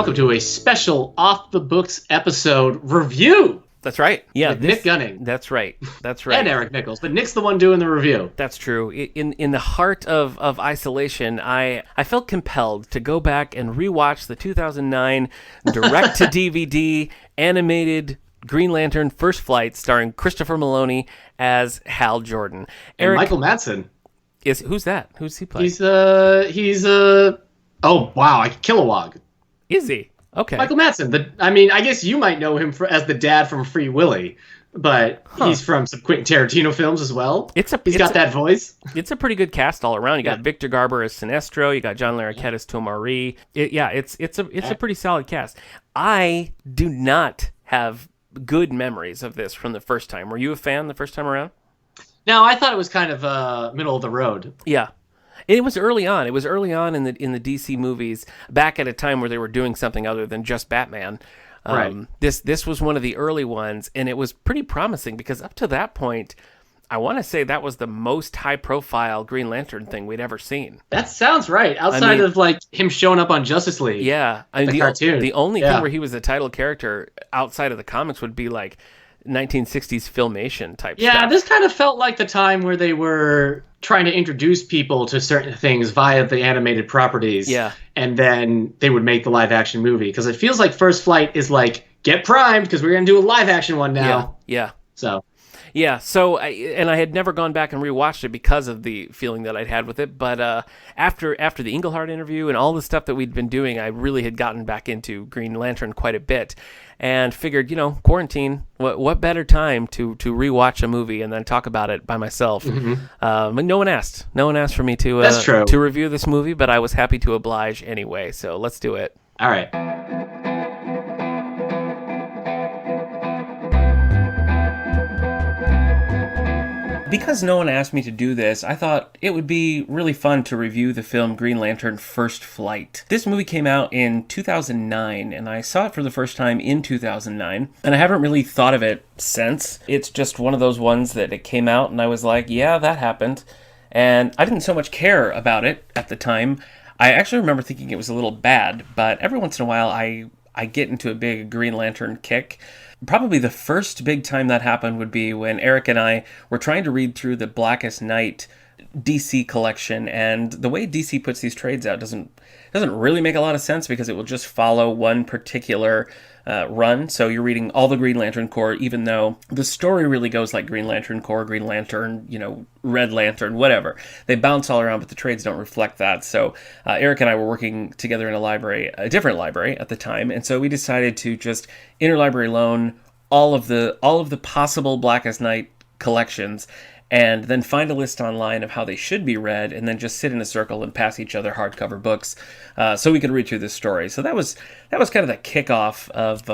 welcome to a special Off the Books episode review. That's right. Yeah, Nick Gunning. That's right. That's right. And Eric Nichols, but Nick's the one doing the review. That's true. In the heart of isolation, I felt compelled to go back and rewatch the 2009 direct-to-DVD animated Green Lantern First Flight starring Christopher Maloney as Hal Jordan. And Michael Madsen. Who's that? Who's he playing? He's Kilowog. Is he? Okay. Michael Madsen. I guess you might know him as the dad from Free Willy, but he's from some Quentin Tarantino films as well. He's got that voice. It's a pretty good cast all around. You got Victor Garber as Sinestro. You got John Larroquette as Tomari. It's a pretty solid cast. I do not have good memories of this from the first time. Were you a fan the first time around? No, I thought it was kind of middle of the road. Yeah. It was early on. It was early on in the DC movies, back at a time where they were doing something other than just Batman. Right. This was one of the early ones, and it was pretty promising because up to that point, I want to say that was the most high-profile Green Lantern thing we'd ever seen. That sounds right. Outside of like him showing up on Justice League. Yeah, the cartoon. The only thing where he was the title character outside of the comics would be like 1960s Filmation type stuff. Yeah, this kind of felt like the time where they were trying to introduce people to certain things via the animated properties. Yeah. And then they would make the live action movie. Because it feels like First Flight is like, get primed because we're going to do a live action one now. Yeah. So. Yeah, I had never gone back and rewatched it because of the feeling that I'd had with it, but after the Englehart interview and all the stuff that we'd been doing, I really had gotten back into Green Lantern quite a bit, and figured, quarantine, what better time to rewatch a movie and then talk about it by myself. But no one asked for me to That's true. To review this movie, but I was happy to oblige anyway, so let's do it. All right. Because no one asked me to do this, I thought it would be really fun to review the film Green Lantern First Flight. This movie came out in 2009, and I saw it for the first time in 2009, and I haven't really thought of it since. It's just one of those ones that it came out, and I was like, yeah, that happened. And I didn't so much care about it at the time. I actually remember thinking it was a little bad, but every once in a while I get into a big Green Lantern kick. Probably the first big time that happened would be when Eric and I were trying to read through the Blackest Night DC collection, and the way DC puts these trades out doesn't really make a lot of sense because it will just follow one particular run. So you're reading all the Green Lantern Corps, even though the story really goes like Green Lantern Corps, Green Lantern, Red Lantern, whatever. They bounce all around, but the trades don't reflect that. So Eric and I were working together in a different library at the time, and so we decided to just interlibrary loan all of the possible Blackest Night collections, and then find a list online of how they should be read, and then just sit in a circle and pass each other hardcover books, so we could read through this story. So that was kind of the kickoff of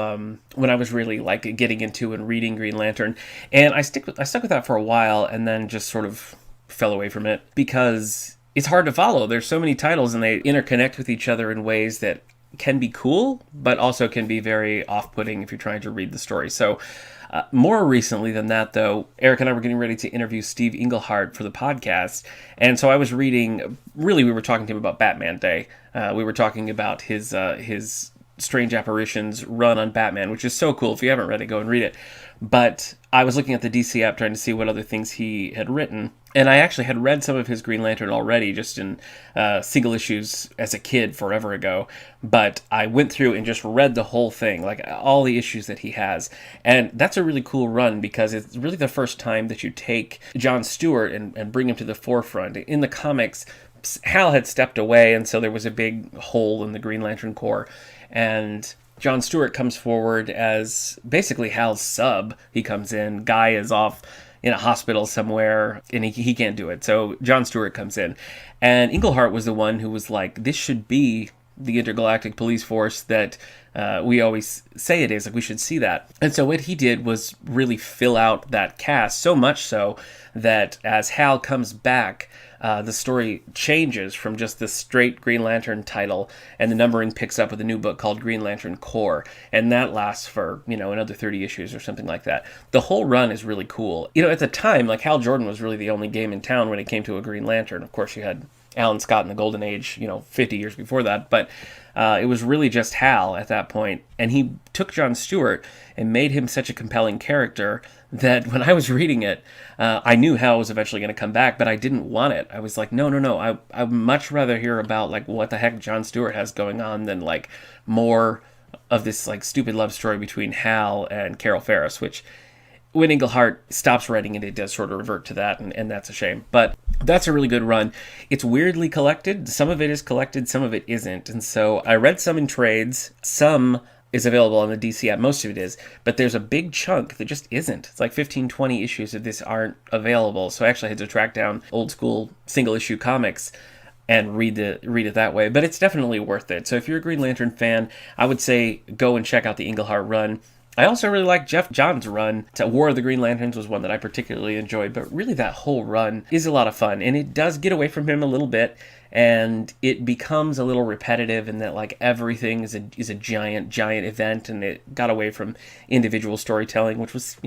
when I was really like getting into and reading Green Lantern, and I stuck with that for a while, and then just sort of fell away from it because it's hard to follow. There's so many titles, and they interconnect with each other in ways that can be cool, but also can be very off-putting if you're trying to read the story. So. More recently than that, though, Eric and I were getting ready to interview Steve Englehart for the podcast, and so I was reading. Really, we were talking to him about Batman Day. We were talking about his Strange Apparitions run on Batman, which is so cool. If you haven't read it, go and read it. But I was looking at the DC app trying to see what other things he had written, and I actually had read some of his Green Lantern already, just in single issues as a kid forever ago. But I went through and just read the whole thing, like all the issues that he has. And that's a really cool run because it's really the first time that you take John Stewart and bring him to the forefront. In the comics, Hal had stepped away, and so there was a big hole in the Green Lantern Corps. And John Stewart comes forward as basically Hal's sub. He comes in, Guy is off in a hospital somewhere, and he can't do it. So John Stewart comes in. And Englehart was the one who was like, this should be the intergalactic police force that we always say it is. Like, we should see that. And so what he did was really fill out that cast, so much so that as Hal comes back, the story changes from just the straight Green Lantern title, and the numbering picks up with a new book called Green Lantern Corps, and that lasts for, another 30 issues or something like that. The whole run is really cool. At the time, like, Hal Jordan was really the only game in town when it came to a Green Lantern. Of course, you had Alan Scott in the Golden Age, 50 years before that. But it was really just Hal at that point. And he took Jon Stewart and made him such a compelling character that when I was reading it, I knew Hal was eventually going to come back, but I didn't want it. I was like, no. I'd much rather hear about like what the heck Jon Stewart has going on than like more of this like stupid love story between Hal and Carol Ferris, which when Englehart stops writing it, it does sort of revert to that, and that's a shame. But that's a really good run. It's weirdly collected. Some of it is collected, some of it isn't. And so I read some in trades. Some is available on the DC app. Most of it is. But there's a big chunk that just isn't. It's like 15, 20 issues of this aren't available. So I actually had to track down old school single issue comics and read it that way. But it's definitely worth it. So if you're a Green Lantern fan, I would say go and check out the Englehart run. I also really like Jeff Johns' run. War of the Green Lanterns was one that I particularly enjoyed, but really that whole run is a lot of fun, and it does get away from him a little bit, and it becomes a little repetitive in that like everything is a giant event, and it got away from individual storytelling, which was,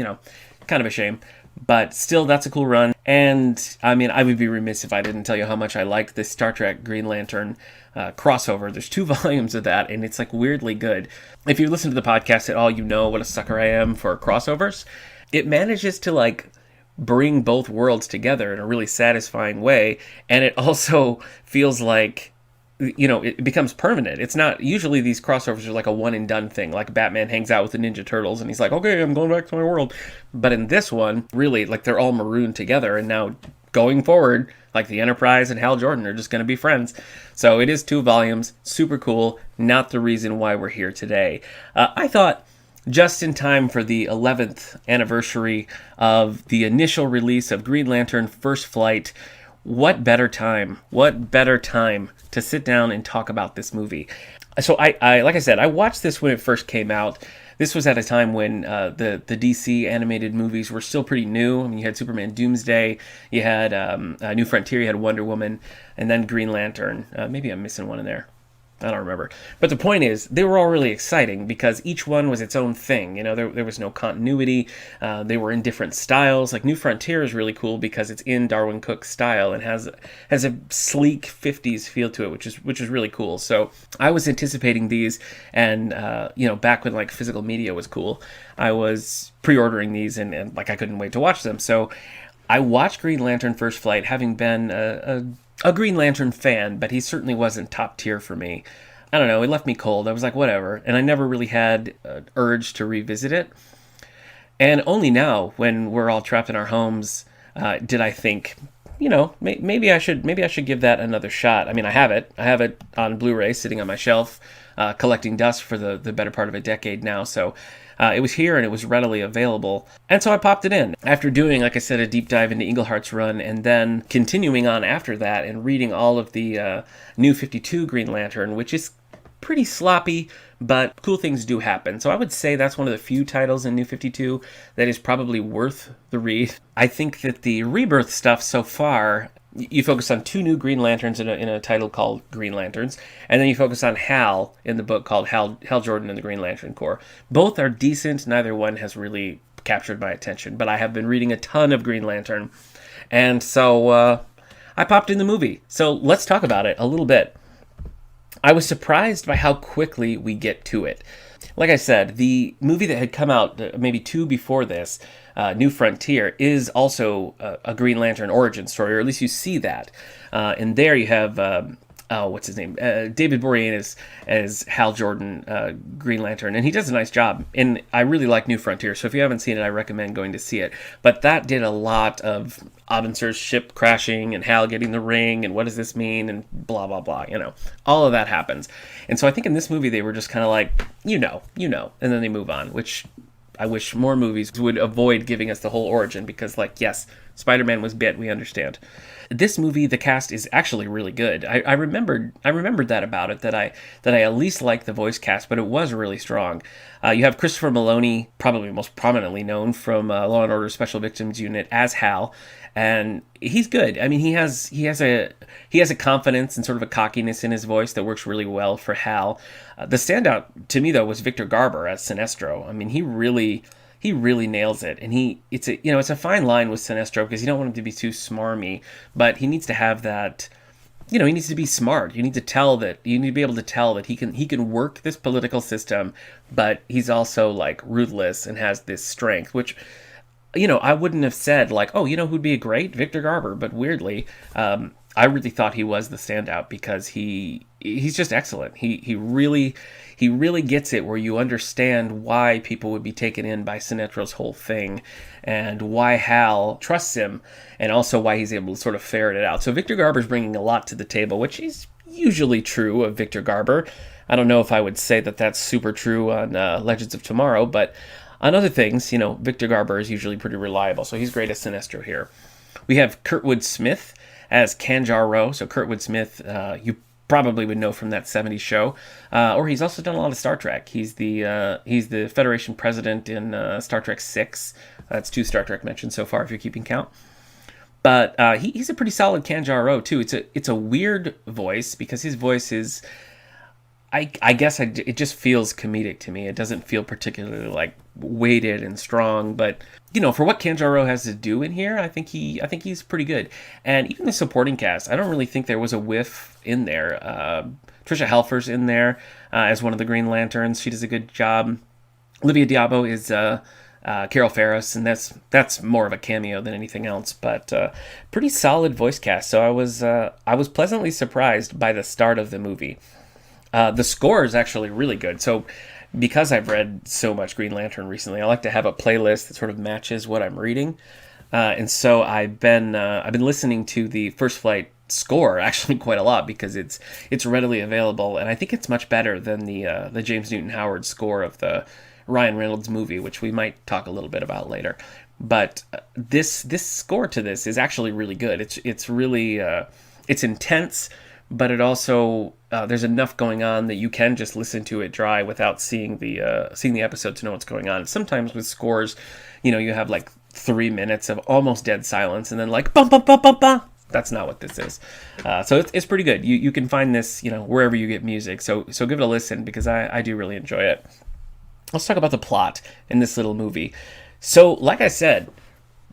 kind of a shame. But still, that's a cool run. And, I mean, I would be remiss if I didn't tell you how much I liked this Star Trek Green Lantern crossover. There's 2 volumes of that, and it's, like, weirdly good. If you listen to the podcast at all, you know what a sucker I am for crossovers. It manages to, like, bring both worlds together in a really satisfying way, and it also feels like it becomes permanent. It's not, usually these crossovers are like a one and done thing, like Batman hangs out with the Ninja Turtles and he's like, okay, I'm going back to my world. But in this one, really, like they're all marooned together, and now going forward, like the Enterprise and Hal Jordan are just going to be friends. So it is 2 volumes, super cool, not the reason why we're here today. I thought just in time for the 11th anniversary of the initial release of Green Lantern First Flight, what better time to sit down and talk about this movie. So I like I said, I watched this when it first came out. This was at a time when the DC animated movies were still pretty new. I mean, you had Superman Doomsday, you had New Frontier, you had Wonder Woman, and then Green Lantern. Maybe I'm missing one in there. I don't remember. But the point is, they were all really exciting because each one was its own thing. There was no continuity. They were in different styles. Like New Frontier is really cool because it's in Darwin Cook's style and has a sleek 50s feel to it, which is really cool. So I was anticipating these, and back when like physical media was cool, I was pre-ordering these and like I couldn't wait to watch them. So I watched Green Lantern First Flight, having been a Green Lantern fan, but he certainly wasn't top tier for me. I don't know, it left me cold. I was like, whatever. And I never really had an urge to revisit it. And only now, when we're all trapped in our homes, did I think, maybe I should give that another shot. I mean, I have it on Blu-ray sitting on my shelf, collecting dust for the better part of a decade now. So it was here and it was readily available. And so I popped it in. After doing, like I said, a deep dive into Englehart's run and then continuing on after that and reading all of the New 52 Green Lantern, which is pretty sloppy, but cool things do happen. So I would say that's one of the few titles in New 52 that is probably worth the read. I think that the Rebirth stuff so far, you focus on 2 new Green Lanterns in a title called Green Lanterns, and then you focus on Hal in the book called Hal Jordan and the Green Lantern Corps. Both are decent. Neither one has really captured my attention, but I have been reading a ton of Green Lantern, and so I popped in the movie. So let's talk about it a little bit. I was surprised by how quickly we get to it. Like I said, the movie that had come out maybe 2 before this, New Frontier, is also a Green Lantern origin story, or at least you see that. And there you have, what's his name? David Boreanaz as Hal Jordan, Green Lantern, and he does a nice job. And I really like New Frontier, so if you haven't seen it, I recommend going to see it. But that did a lot of Abinsur's ship crashing and Hal getting the ring and what does this mean and blah, blah, blah, all of that happens. And so I think in this movie they were just kind of like, and then they move on, which I wish more movies would avoid giving us the whole origin because, like, yes, Spider-Man was bit, we understand. This movie, the cast is actually really good. I remembered that about it, that I at least liked the voice cast, but it was really strong. You have Christopher Maloney, probably most prominently known from Law and Order Special Victims Unit as Hal, and he's good. I mean, he has a confidence and sort of a cockiness in his voice that works really well for Hal. The standout to me though was Victor Garber as Sinestro. I mean, he really nails it, and it's a fine line with Sinestro because you don't want him to be too smarmy, but he needs to have that he needs to be smart. You need to be able to tell that he can work this political system, but he's also like ruthless and has this strength, which, I wouldn't have said like, oh, who'd be a great Victor Garber, but weirdly, I really thought he was the standout because he's just excellent. He really gets it, where you understand why people would be taken in by Sinestro's whole thing, and why Hal trusts him, and also why he's able to sort of ferret it out. So Victor Garber's bringing a lot to the table, which is usually true of Victor Garber. I don't know if I would say that that's super true on Legends of Tomorrow, but on other things, Victor Garber is usually pretty reliable. So he's great as Sinestro here. We have Kurtwood Smith as Kanjar-Ro. So Kurtwood Smith, you probably would know from that 70s show, or he's also done a lot of Star Trek. He's the Federation president in Star Trek 6. That's 2 Star Trek mentions so far, if you're keeping count. But he's a pretty solid Kanjar-Ro too. It's a weird voice, because his voice is, I guess it just feels comedic to me. It doesn't feel particularly like weighted and strong, but for what Kanjar-Ro has to do in here, I think he's pretty good. And even the supporting cast, I don't really think there was a whiff in there. Trisha Helfer's in there as one of the Green Lanterns. She does a good job. Olivia d'Abo is Carol Ferris, and that's more of a cameo than anything else, but pretty solid voice cast. So I was pleasantly surprised by the start of the movie. The score is actually really good. So because I've read so much Green Lantern recently, I like to have a playlist that sort of matches what I'm reading. And so I've been listening to the First Flight score actually quite a lot, because it's readily available, and I think it's much better than the James Newton Howard score of the Ryan Reynolds movie, which we might talk a little bit about later. But this score to this is actually really good. It's really it's intense, but it also there's enough going on that you can just listen to it dry without seeing the episode to know what's going on. Sometimes with scores, you have like 3 minutes of almost dead silence, and then like bum bum bum bum bum. That's not what this is. So it's pretty good. You can find this wherever you get music. So give it a listen, because I do really enjoy it. Let's talk about the plot in this little movie. So like I said,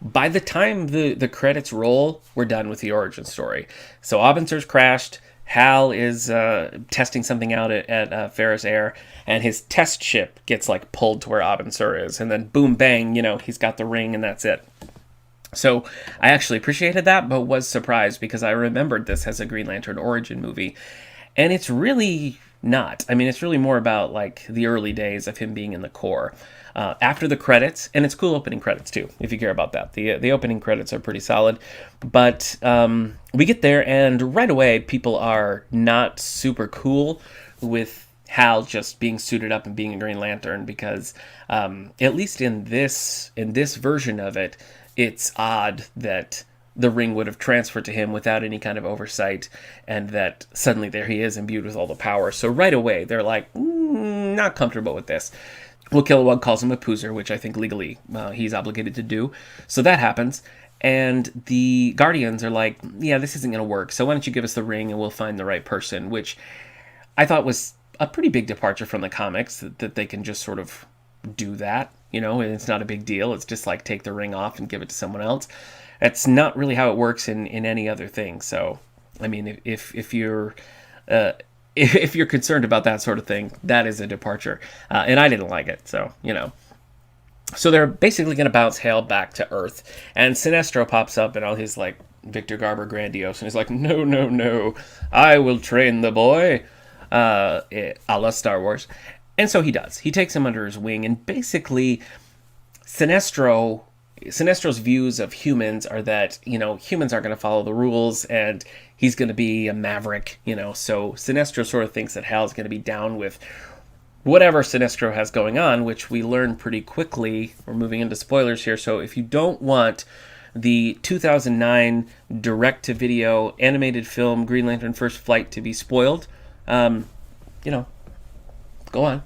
by the time the credits roll, we're done with the origin story. So Abinsur's crashed. Hal is testing something out at Ferris Air, and his test ship gets like pulled to where Abinsur is, and then boom bang, he's got the ring, and that's it. So I actually appreciated that, but was surprised, because I remembered this as a Green Lantern origin movie, and it's really not. I mean, it's really more about like the early days of him being in the Corps. After the credits, and it's cool opening credits too, if you care about that. The opening credits are pretty solid, but we get there, and right away people are not super cool with Hal just being suited up and being a Green Lantern, because at least in this version of it, it's odd that the ring would have transferred to him without any kind of oversight, and that suddenly there he is imbued with all the power. So right away they're like, not comfortable with this. Well, Kilowog calls him a poozer, which I think legally he's obligated to do. So that happens. And the Guardians are like, yeah, this isn't going to work. So why don't you give us the ring and we'll find the right person, which I thought was a pretty big departure from the comics, that they can just sort of do that, and it's not a big deal. It's just like take the ring off and give it to someone else. That's not really how it works in any other thing. So, I mean, if you're concerned about that sort of thing, that is a departure. And I didn't like it, so, So they're basically going to bounce Hal back to Earth. And Sinestro pops up in all his, like, Victor Garber grandiose. And he's like, no, I will train the boy. A la Star Wars. And so he does. He takes him under his wing. And basically, Sinestro's views of humans are that, humans aren't going to follow the rules, and he's going to be a maverick, So Sinestro sort of thinks that Hal's going to be down with whatever Sinestro has going on, which we learn pretty quickly. We're moving into spoilers here, so if you don't want the 2009 direct-to-video animated film Green Lantern First Flight to be spoiled, go on.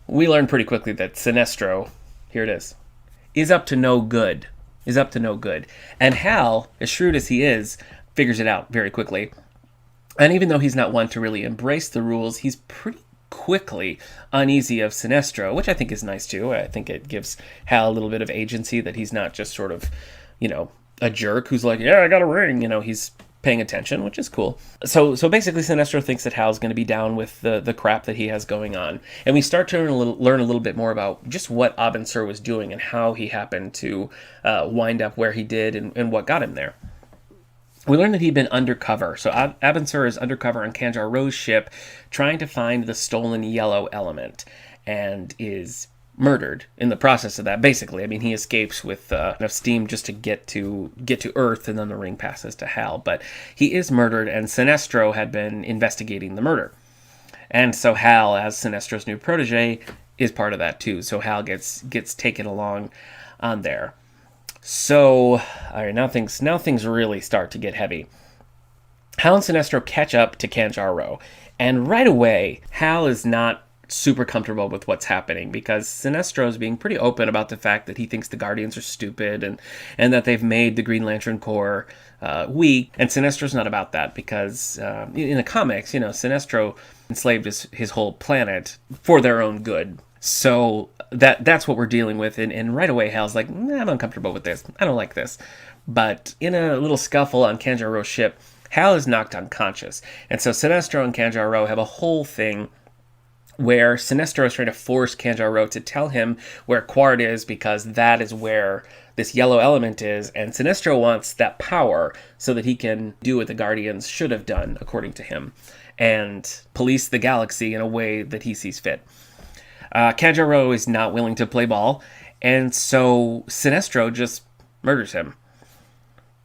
We learn pretty quickly that Sinestro, here it is up to no good. And Hal, as shrewd as he is, figures it out very quickly. And even though he's not one to really embrace the rules, he's pretty quickly uneasy of Sinestro, which I think is nice too. I think it gives Hal a little bit of agency, that he's not just sort of, a jerk who's like, yeah, I got a ring. paying attention, which is cool. So basically Sinestro thinks that Hal's going to be down with the crap that he has going on. And we start to learn a little bit more about just what Abin Sur was doing and how he happened to wind up where he did and what got him there. We learned that he'd been undercover. So Abin Sur is undercover on Kanjar Ro's ship trying to find the stolen yellow element and is murdered in the process of that, basically. I mean, he escapes with enough steam just to get to Earth, and then the ring passes to Hal. But he is murdered, and Sinestro had been investigating the murder. And so Hal, as Sinestro's new protege, is part of that too. So Hal gets taken along on there. So, all right, now things really start to get heavy. Hal and Sinestro catch up to Kanjar Ro, and right away, Hal is not super comfortable with what's happening because Sinestro is being pretty open about the fact that he thinks the Guardians are stupid and that they've made the Green Lantern Corps weak. And Sinestro's not about that because in the comics, Sinestro enslaved his whole planet for their own good. So that's what we're dealing with. And right away, Hal's like, I'm uncomfortable with this. I don't like this. But in a little scuffle on Kanjar Ro's ship, Hal is knocked unconscious. And so Sinestro and Kanjar Ro have a whole thing where Sinestro is trying to force Kanjar Ro to tell him where Quard is because that is where this yellow element is, and Sinestro wants that power so that he can do what the Guardians should have done, according to him, and police the galaxy in a way that he sees fit. Kanjar Ro is not willing to play ball, and so Sinestro just murders him.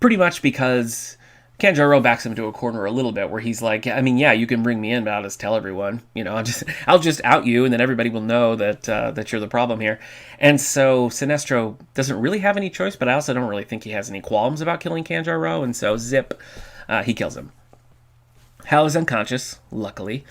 Pretty much because Kanjar Ro backs him to a corner a little bit where he's like, I mean, yeah, you can bring me in, but I'll just tell everyone, I'll just out you, and then everybody will know that you're the problem here. And so Sinestro doesn't really have any choice, but I also don't really think he has any qualms about killing Kanjar Ro, and so zip, he kills him. Hal is unconscious, luckily.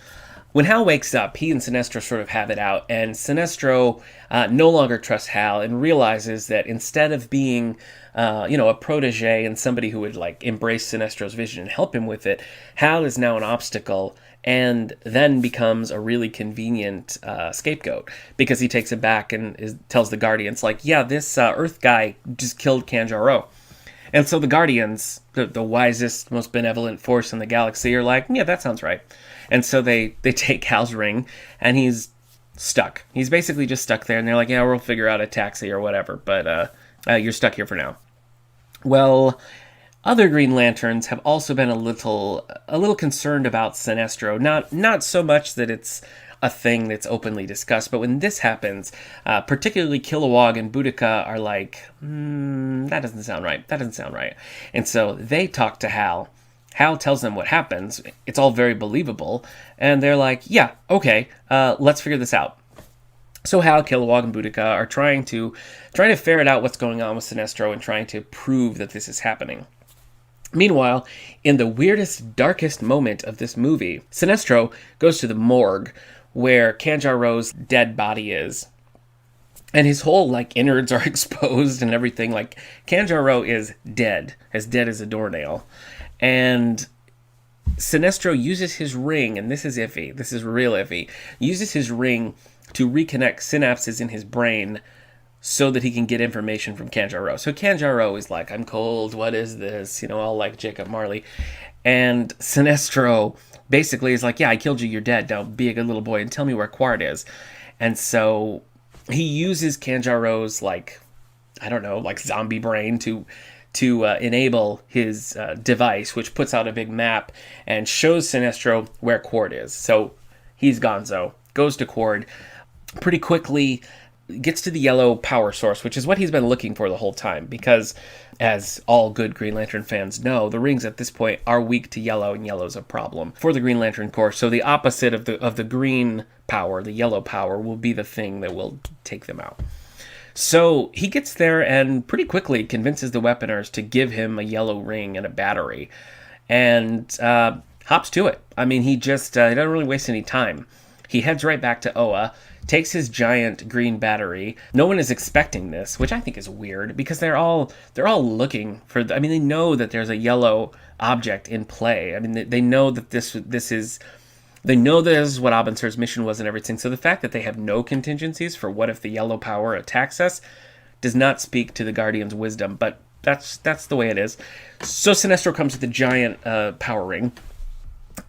When Hal wakes up, he and Sinestro sort of have it out, and Sinestro no longer trusts Hal and realizes that instead of being a protege and somebody who would embrace Sinestro's vision and help him with it, Hal is now an obstacle and then becomes a really convenient scapegoat because he takes it back and tells the Guardians, this Earth guy just killed Kanjar Ro. And so the Guardians, the wisest, most benevolent force in the galaxy, are like, yeah, that sounds right. And so they take Hal's ring, and he's stuck. He's basically just stuck there, and they're like, yeah, we'll figure out a taxi or whatever, but you're stuck here for now. Well, other Green Lanterns have also been a little concerned about Sinestro. Not so much that it's a thing that's openly discussed, but when this happens, particularly Kilowog and Boudica are like, that doesn't sound right. And so they talk to Hal. Hal tells them what happens. It's all very believable. And they're like, yeah, okay, let's figure this out. So Hal, Kilowog, and Boudica are trying to ferret out what's going on with Sinestro and trying to prove that this is happening. Meanwhile, in the weirdest, darkest moment of this movie, Sinestro goes to the morgue where Kanjar Ro's dead body is. And his whole, innards are exposed and everything. Kanjar Ro is dead as a doornail. And Sinestro uses his ring, and this is iffy, this is real iffy, uses his ring to reconnect synapses in his brain so that he can get information from Kanjar Ro. So Kanjar Ro is like, I'm cold, what is this? All like Jacob Marley. And Sinestro basically is like, yeah, I killed you, you're dead, now be a good little boy and tell me where Quard is. And so he uses Kanjar Ro's, zombie brain to enable his device, which puts out a big map and shows Sinestro where Quard is. So he's gonzo, goes to Quard, pretty quickly gets to the yellow power source, which is what he's been looking for the whole time, because as all good Green Lantern fans know, the rings at this point are weak to yellow, and yellow's a problem for the Green Lantern Corps. So the opposite of the green power, the yellow power, will be the thing that will take them out. So he gets there and pretty quickly convinces the Weaponers to give him a yellow ring and a battery, and hops to it. I mean, he just he doesn't really waste any time. He heads right back to Oa, takes his giant green battery. No one is expecting this, which I think is weird, because they're all looking for. They know that there's a yellow object in play. I mean, they know that this is. They know this is what Abin Sur's mission was and everything. So the fact that they have no contingencies for what if the yellow power attacks us does not speak to the Guardians' wisdom. But That's the way it is. So Sinestro comes with a giant power ring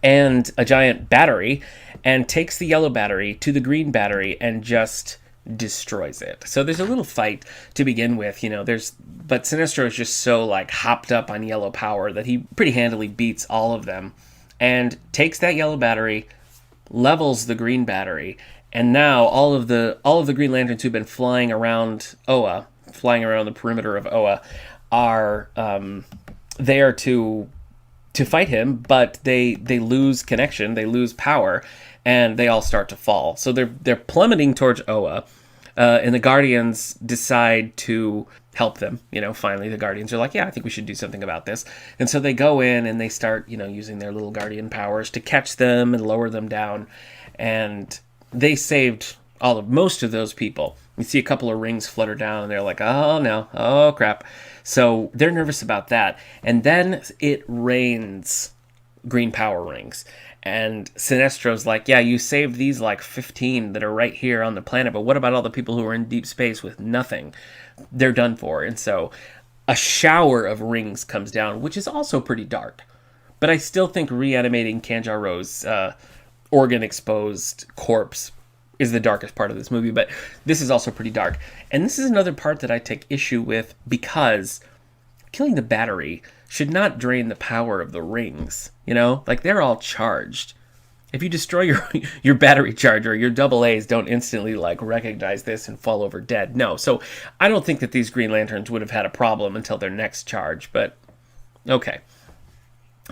and a giant battery and takes the yellow battery to the green battery and just destroys it. So there's a little fight to begin with, but Sinestro is just so like hopped up on yellow power that he pretty handily beats all of them and takes that yellow battery, levels the green battery, and now all of the Green Lanterns who've been flying around the perimeter of Oa are there to fight him, but they lose connection, they lose power, and they all start to fall. So they're plummeting towards Oa, and the Guardians decide to help them. Finally the Guardians are like, yeah, I think we should do something about this. And so they go in and they start, using their little Guardian powers to catch them and lower them down. And they saved most of those people. You see a couple of rings flutter down and they're like, oh no, oh crap. So they're nervous about that. And then it rains green power rings. And Sinestro's like, yeah, you saved these like 15 that are right here on the planet, but what about all the people who are in deep space with nothing? They're done for. And so a shower of rings comes down, which is also pretty dark. But I still think reanimating Kanjaro's organ-exposed corpse is the darkest part of this movie, but this is also pretty dark. And this is another part that I take issue with because killing the battery should not drain the power of the rings, Like, they're all charged. If you destroy your battery charger, your AA's don't instantly, recognize this and fall over dead. No, so I don't think that these Green Lanterns would have had a problem until their next charge, but okay.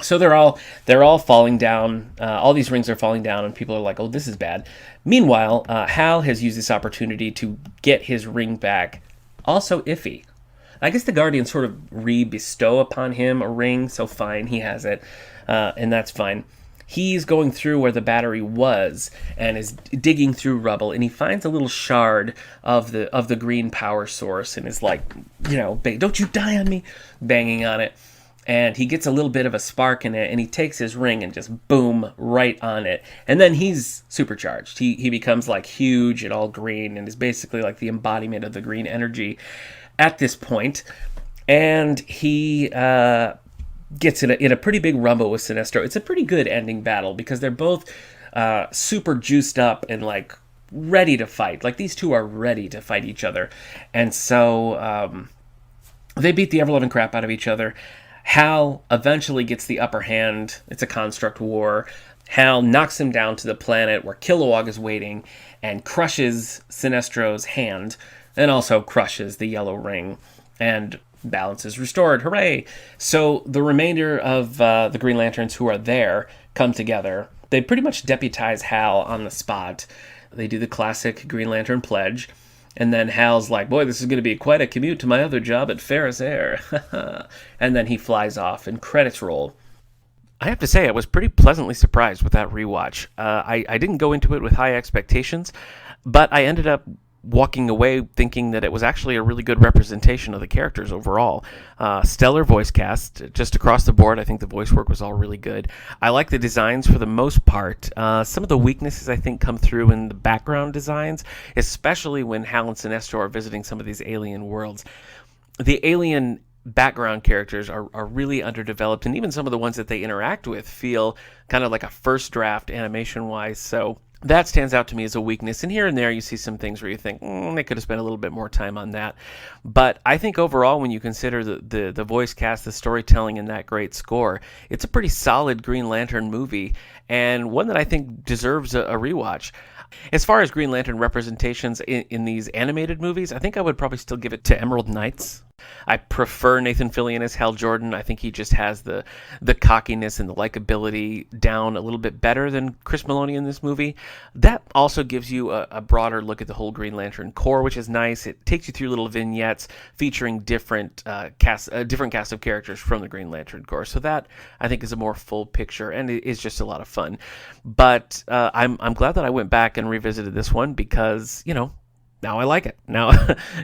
So they're all falling down. All these rings are falling down, and people are like, oh, this is bad. Meanwhile, Hal has used this opportunity to get his ring back. Also iffy. I guess the Guardians sort of re-bestow upon him a ring, so fine, he has it, and that's fine. He's going through where the battery was and is digging through rubble, and he finds a little shard of the green power source and is like, don't you die on me, banging on it. And he gets a little bit of a spark in it, and he takes his ring and just boom, right on it. And then he's supercharged. He becomes like huge and all green and is basically like the embodiment of the green energy at this point. And he gets in a pretty big rumble with Sinestro. It's a pretty good ending battle because they're both super juiced up and like ready to fight. Like, these two are ready to fight each other. And so they beat the ever-loving crap out of each other. Hal eventually gets the upper hand. It's a construct war. Hal knocks him down to the planet where Kilowog is waiting and crushes Sinestro's hand and also crushes the yellow ring. And balance is restored. Hooray! So the remainder of the Green Lanterns who are there come together. They pretty much deputize Hal on the spot. They do the classic Green Lantern pledge. And then Hal's like, boy, this is going to be quite a commute to my other job at Ferris Air. And then he flies off and credits roll. I have to say, I was pretty pleasantly surprised with that rewatch. I didn't go into it with high expectations, but I ended up walking away thinking that it was actually a really good representation of the characters overall. Stellar voice cast just across the board. I think the voice work was all really good. I like the designs for the most part. Some of the weaknesses I think come through in the background designs, especially when Hal and Sinestro are visiting some of these alien worlds. The alien background characters are really underdeveloped, and even some of the ones that they interact with feel kind of like a first draft animation-wise, so that stands out to me as a weakness. And here and there you see some things where you think, they could have spent a little bit more time on that. But I think overall, when you consider the voice cast, the storytelling, and that great score, it's a pretty solid Green Lantern movie, and one that I think deserves a rewatch. As far as Green Lantern representations in these animated movies, I think I would probably still give it to Emerald Knights. I prefer Nathan Fillion as Hal Jordan. I think he just has the cockiness and the likability down a little bit better than Chris Maloney in this movie. That also gives you a broader look at the whole Green Lantern Corps, which is nice. It takes you through little vignettes featuring different cast of characters from the Green Lantern Corps. So that, I think, is a more full picture, and it is just a lot of fun. But I'm glad that I went back and revisited this one because, now I like it. Now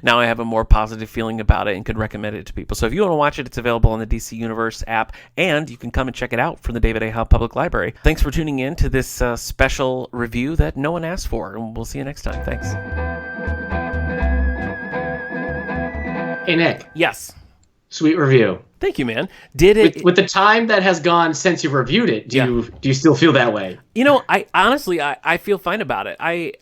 I have a more positive feeling about it and could recommend it to people. So if you want to watch it, it's available on the DC Universe app, and you can come and check it out from the David A. Howe Public Library. Thanks for tuning in to this special review that no one asked for, and we'll see you next time. Thanks. Hey, Nick. Yes. Sweet review. Thank you, man. Did it with the time that has gone since you reviewed it? Do you still feel that way? I honestly I feel fine about it. I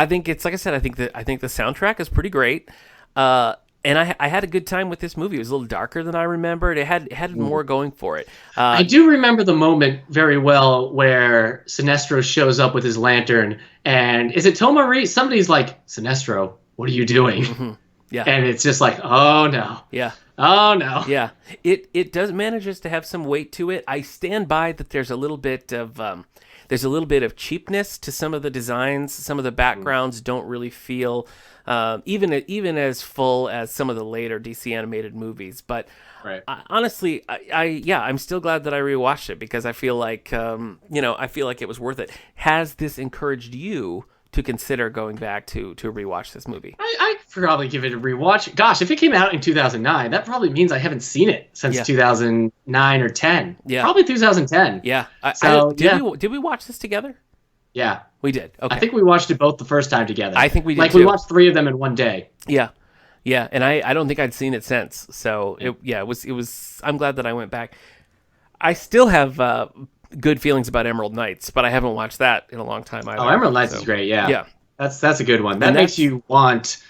think it's like I said. I think the soundtrack is pretty great. And I had a good time with this movie. It was a little darker than I remembered. It had more going for it. I do remember the moment very well where Sinestro shows up with his lantern, and is it Tomari? Somebody's like, Sinestro, what are you doing? Mm-hmm. Yeah. And it's just like, oh no. Yeah. Oh no. Yeah. It does manages to have some weight to it. I stand by that there's a little bit of cheapness to some of the designs. Some of the backgrounds don't really feel even as full as some of the later DC animated movies. But right. Honestly, I'm still glad that I rewatched it because I feel like it was worth it. Has this encouraged you to consider going back to rewatch this movie? I'd probably give it a rewatch. Gosh, if it came out in 2009, that probably means I haven't seen it since 2009 or 10. Yeah. Probably 2010. Yeah. Did we watch this together? Yeah. We did. Okay. I think we watched it both the first time together. I think we did Like, too. we watched 3 of them in one day. Yeah. Yeah, and I don't think I'd seen it since. So, it was I'm glad that I went back. I still have good feelings about Emerald Knights, but I haven't watched that in a long time either. Oh, Emerald Knights is great, yeah. Yeah. That's a good one. That makes you want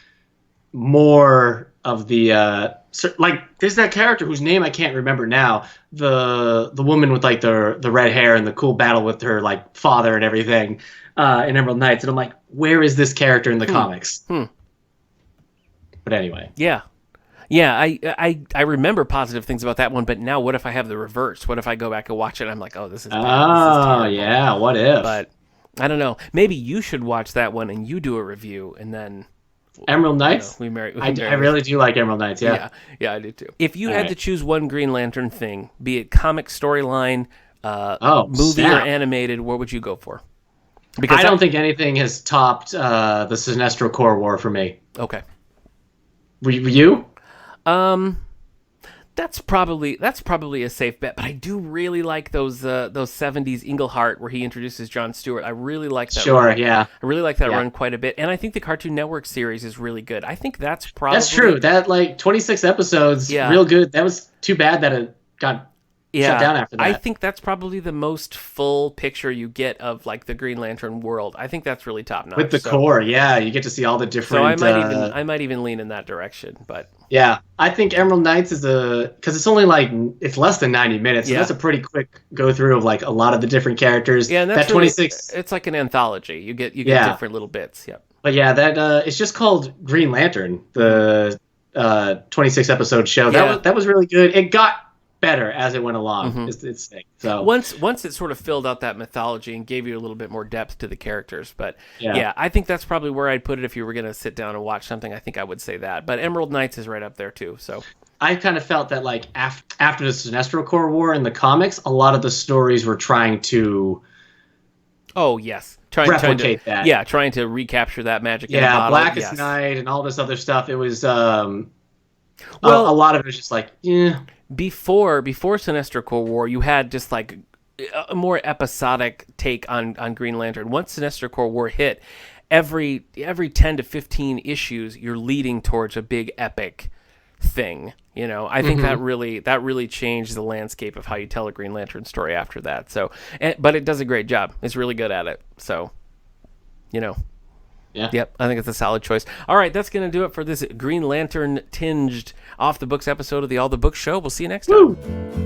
more of the there's that character whose name I can't remember now. The woman with like the red hair and the cool battle with her like father and everything in Emerald Knights, and I'm like, where is this character in the comics? But anyway. Yeah. Yeah, I remember positive things about that one, but now what if I have the reverse? What if I go back and watch it and I'm like, oh, this is bad. Oh, yeah, what if? But I don't know. Maybe you should watch that one and you do a review and then... Emerald Knights? I really do like Emerald Knights, yeah. Yeah, I do too. If you had to choose one Green Lantern thing, be it comic storyline, movie or animated, what would you go for? Because I don't think anything has topped the Sinestro Corp War for me. Okay. Were you? That's probably a safe bet, but I do really like those 70s Englehart where he introduces Jon Stewart. I really like that. Sure, run. yeah. I really like that run quite a bit, and I think the Cartoon Network series is really good. I think that's true. That 26 episodes, real good. That was too bad that it got shut down after that. I think that's probably the most full picture you get of like the Green Lantern world. I think that's really top notch. With the core, you get to see all the different. So I might even lean in that direction, but yeah, I think Emerald Knights is because it's only it's less than 90 minutes, so that's a pretty quick go through of like a lot of the different characters. Yeah, and that's that 26. It's like an anthology. You get different little bits. Yep. But yeah, that it's just called Green Lantern, the 26 episode show. Yeah. That was really good. It got better as it went along. It's so once it sort of filled out that mythology and gave you a little bit more depth to the characters. But yeah, I think that's probably where I'd put it if you were going to sit down and watch something. I think I would say that. But Emerald Knights is right up there too. So I kind of felt that like after the Sinestro Corp War in the comics, a lot of the stories were trying to replicate that. Yeah, trying to recapture that magic in a bottle. Blackest Night and all this other stuff. It was a lot of it was just like Before Sinestro Corp War, you had just like a more episodic take on Green Lantern. Once Sinestro Corp War hit, every 10 to 15 issues, you're leading towards a big epic thing. I think that really changed the landscape of how you tell a Green Lantern story after that. So, but it does a great job. It's really good at it. So, Yeah. Yep, I think it's a solid choice. All right, that's going to do it for this Green Lantern tinged off the books episode of the All the Books Show. We'll see you next time. Woo!